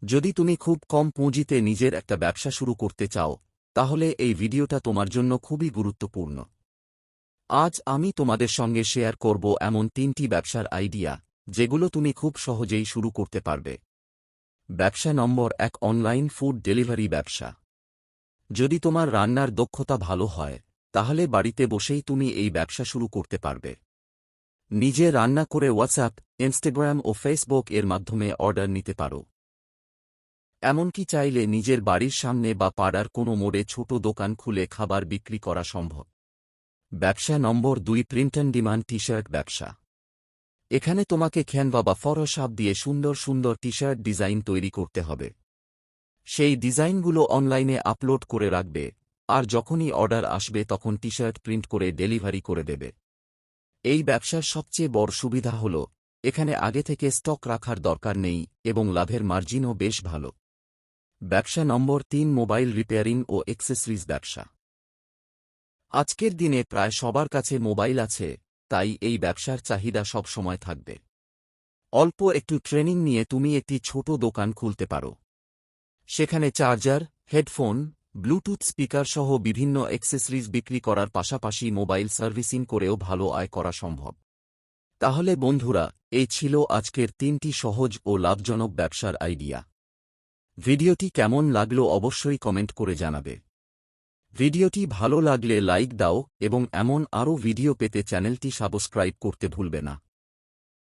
যদি তুমি খুব কম পুঁজিতে নিজের একটা ব্যবসা শুরু করতে চাও, তাহলে এই ভিডিওটা তোমার জন্য খুবই গুরুত্বপূর্ণ। আজ আমি তোমাদের সঙ্গে শেয়ার করব এমন 3টি ব্যবসার আইডিয়া, যেগুলো তুমি খুব সহজেই শুরু করতে পারবে। ব্যবসা নম্বর 1, অনলাইন ফুড ডেলিভারি ব্যবসা। যদি তোমার রান্নার দক্ষতা ভালো হয়, তাহলে বাড়িতে বসেই তুমি এই ব্যবসা শুরু করতে পারবে। নিজে রান্না করে হোয়াটসঅ্যাপ, ইনস্টাগ্রাম ও ফেসবুক এর মাধ্যমে অর্ডার নিতে পারো। এমনকি চাইলে নিজের বাড়ির সামনে বা পাড়ার কোনো মোড়ে ছোট দোকান খুলে খাবার বিক্রি করা সম্ভব। ব্যবসা নম্বর 2, প্রিন্ট অন ডিমান্ড টি-শার্ট ব্যবসা। এখানে তোমাকে ক্যানভা বা ফটোশপ দিয়ে সুন্দর সুন্দর টি-শার্ট ডিজাইন তৈরি করতে হবে। সেই ডিজাইনগুলো অনলাইনে আপলোড করে রাখবে, আর যখনই অর্ডার আসবে তখন টি-শার্ট প্রিন্ট করে ডেলিভারি করে দেবে। এই ব্যবসার সবচেয়ে বড় সুবিধা হল এখানে আগে থেকে স্টক রাখার দরকার নেই এবং লাভের মার্জিনও বেশ ভালো। ব্যবসা নম্বর 3, মোবাইল রিপেয়ারিং ও অ্যাক্সেসরিজ ব্যবসা। আজকের দিনে প্রায় সবার কাছে মোবাইল আছে, তাই এই ব্যবসার চাহিদা সব সময় থাকবে। অল্প একটু ট্রেনিং নিয়ে তুমি একটি ছোট দোকান খুলতে পারো। সেখানে চার্জার, হেডফোন, ব্লুটুথ স্পিকার সহ বিভিন্ন অ্যাক্সেসরিজ বিক্রি করার পাশাপাশি মোবাইল সার্ভিসিং করেও ভালো আয় করা সম্ভব। তাহলে বন্ধুরা, এই ছিল আজকের 3টি সহজ ও লাভজনক ব্যবসার আইডিয়া। ভিডিওটি কেমন লাগলো অবশ্যই কমেন্ট করে জানাবে। ভিডিওটি ভালো লাগলে লাইক দাও এবং এমন আরও ভিডিও পেতে চ্যানেলটি সাবস্ক্রাইব করতে ভুলবে না।